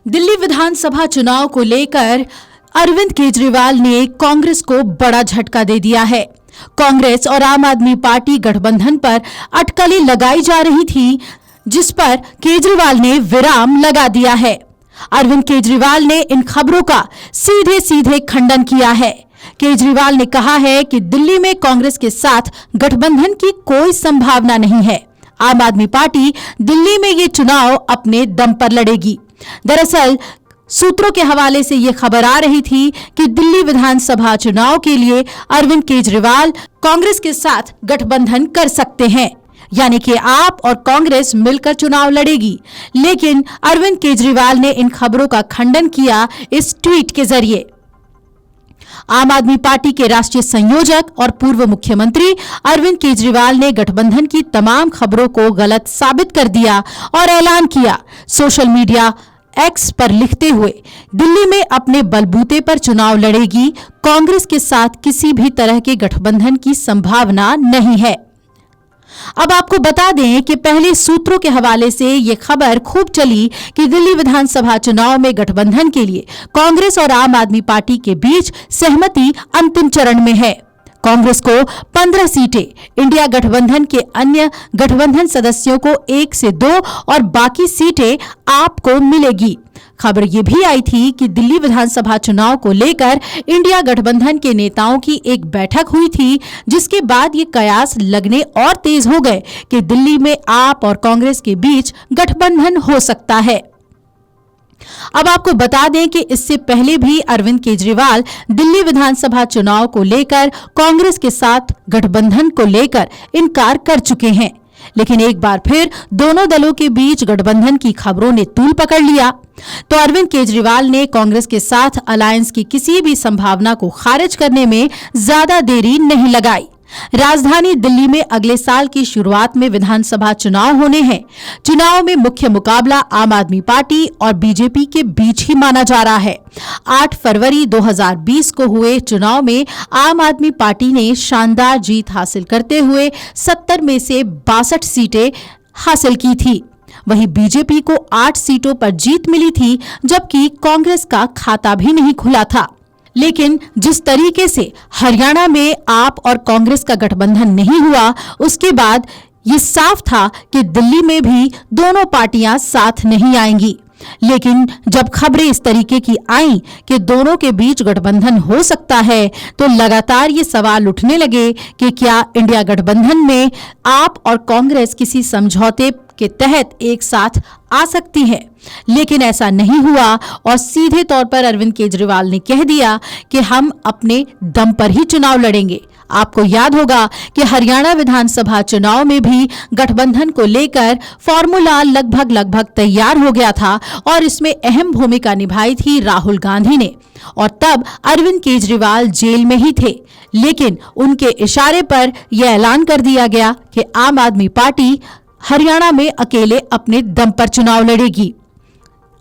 दिल्ली विधानसभा चुनाव को लेकर अरविंद केजरीवाल ने कांग्रेस को बड़ा झटका दे दिया है। कांग्रेस और आम आदमी पार्टी गठबंधन पर अटकलें लगाई जा रही थी, जिस पर केजरीवाल ने विराम लगा दिया है। अरविंद केजरीवाल ने इन खबरों का सीधे सीधे खंडन किया है। केजरीवाल ने कहा है कि दिल्ली में कांग्रेस के साथ गठबंधन की कोई संभावना नहीं है। आम आदमी पार्टी दिल्ली में ये चुनाव अपने दम पर लड़ेगी। दरअसल सूत्रों के हवाले से ये खबर आ रही थी कि दिल्ली विधानसभा चुनाव के लिए अरविंद केजरीवाल कांग्रेस के साथ गठबंधन कर सकते हैं, यानी कि आप और कांग्रेस मिलकर चुनाव लड़ेगी। लेकिन अरविंद केजरीवाल ने इन खबरों का खंडन किया इस ट्वीट के जरिए। आम आदमी पार्टी के राष्ट्रीय संयोजक और पूर्व मुख्यमंत्री अरविंद केजरीवाल ने गठबंधन की तमाम खबरों को गलत साबित कर दिया और ऐलान किया। सोशल मीडिया एक्स पर लिखते हुए, दिल्ली में अपने बलबूते पर चुनाव लड़ेगी, कांग्रेस के साथ किसी भी तरह के गठबंधन की संभावना नहीं है। अब आपको बता दें कि पहले सूत्रों के हवाले से ये खबर खूब चली कि दिल्ली विधानसभा चुनाव में गठबंधन के लिए कांग्रेस और आम आदमी पार्टी के बीच सहमति अंतिम चरण में है। कांग्रेस को 15 सीटें, इंडिया गठबंधन के अन्य गठबंधन सदस्यों को 1 से 2 और बाकी सीटें आपको मिलेगी। खबर ये भी आई थी कि दिल्ली विधानसभा चुनाव को लेकर इंडिया गठबंधन के नेताओं की एक बैठक हुई थी, जिसके बाद ये कयास लगने और तेज हो गए कि दिल्ली में आप और कांग्रेस के बीच गठबंधन हो सकता है। अब आपको बता दें कि इससे पहले भी अरविंद केजरीवाल दिल्ली विधानसभा चुनाव को लेकर कांग्रेस के साथ गठबंधन को लेकर इनकार कर चुके हैं, लेकिन एक बार फिर दोनों दलों के बीच गठबंधन की खबरों ने तूल पकड़ लिया। तो अरविंद केजरीवाल ने कांग्रेस के साथ अलायंस की किसी भी संभावना को खारिज करने में ज्यादा देरी नहीं लगाई। राजधानी दिल्ली में अगले साल की शुरुआत में विधानसभा चुनाव होने हैं। चुनाव में मुख्य मुकाबला आम आदमी पार्टी और बीजेपी के बीच ही माना जा रहा है। 8 फरवरी 2020 को हुए चुनाव में आम आदमी पार्टी ने शानदार जीत हासिल करते हुए 70 में से 62 सीटें हासिल की थी। वहीं बीजेपी को 8 सीटों पर जीत मिली थी, जबकि कांग्रेस का खाता भी नहीं खुला था। लेकिन जिस तरीके से हरियाणा में आप और कांग्रेस का गठबंधन नहीं हुआ, उसके बाद ये साफ था कि दिल्ली में भी दोनों पार्टियां साथ नहीं आएंगी। लेकिन जब खबरें इस तरीके की आईं कि दोनों के बीच गठबंधन हो सकता है, तो लगातार ये सवाल उठने लगे कि क्या इंडिया गठबंधन में आप और कांग्रेस किसी समझौते के तहत एक साथ आ सकती है। लेकिन ऐसा नहीं हुआ और सीधे तौर पर अरविंद केजरीवाल ने कह दिया कि हम अपने दम पर ही चुनाव लड़ेंगे। आपको याद होगा कि हरियाणा विधानसभा चुनाव में भी गठबंधन को लेकर फॉर्मूला लगभग तैयार हो गया था और इसमें अहम भूमिका निभाई थी राहुल गांधी ने, और तब अरविंद केजरीवाल जेल में ही थे। लेकिन उनके इशारे पर यह ऐलान कर दिया गया कि आम आदमी पार्टी हरियाणा में अकेले अपने दम पर चुनाव लड़ेगी।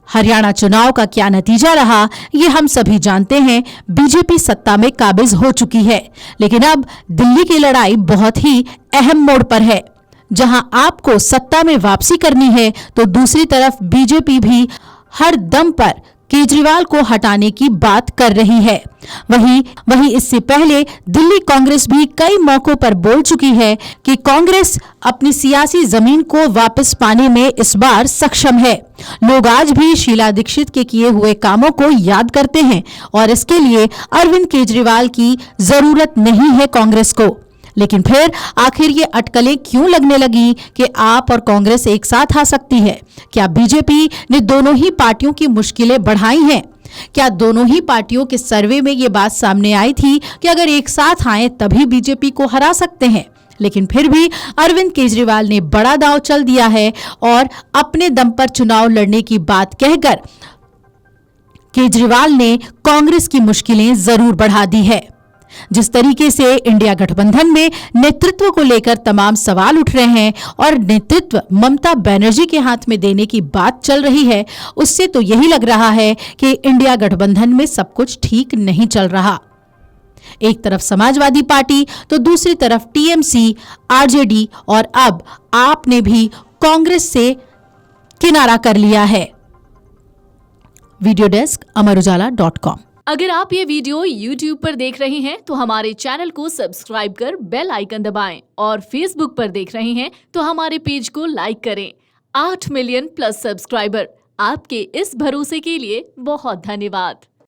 हरियाणा चुनाव का क्या नतीजा रहा, ये हम सभी जानते हैं। बीजेपी सत्ता में काबिज हो चुकी है, लेकिन अब दिल्ली की लड़ाई बहुत ही अहम मोड़ पर है। जहां आपको सत्ता में वापसी करनी है, तो दूसरी तरफ बीजेपी भी हर दम पर केजरीवाल को हटाने की बात कर रही है। वहीं इससे पहले दिल्ली कांग्रेस भी कई मौकों पर बोल चुकी है कि कांग्रेस अपनी सियासी जमीन को वापस पाने में इस बार सक्षम है। लोग आज भी शीला दीक्षित के किए हुए कामों को याद करते हैं और इसके लिए अरविंद केजरीवाल की जरूरत नहीं है कांग्रेस को। लेकिन फिर आखिर ये अटकलें क्यों लगने लगी कि आप और कांग्रेस एक साथ आ सकती है? क्या बीजेपी ने दोनों ही पार्टियों की मुश्किलें बढ़ाई हैं? क्या दोनों ही पार्टियों के सर्वे में ये बात सामने आई थी कि अगर एक साथ आए तभी बीजेपी को हरा सकते हैं? लेकिन फिर भी अरविंद केजरीवाल ने बड़ा दांव चल दिया है और अपने दम पर चुनाव लड़ने की बात कहकर केजरीवाल ने कांग्रेस की मुश्किलें जरूर बढ़ा दी है। जिस तरीके से इंडिया गठबंधन में नेतृत्व को लेकर तमाम सवाल उठ रहे हैं और नेतृत्व ममता बनर्जी के हाथ में देने की बात चल रही है, उससे तो यही लग रहा है कि इंडिया गठबंधन में सब कुछ ठीक नहीं चल रहा। एक तरफ समाजवादी पार्टी तो दूसरी तरफ टीएमसी, आरजेडी और अब आप ने भी कांग्रेस से किनारा कर लिया है। Video desk amarujala.com। अगर आप ये वीडियो YouTube पर देख रहे हैं तो हमारे चैनल को सब्सक्राइब कर बेल आइकन दबाएं और Facebook पर देख रहे हैं तो हमारे पेज को लाइक करें। 8 मिलियन प्लस सब्सक्राइबर, आपके इस भरोसे के लिए बहुत धन्यवाद।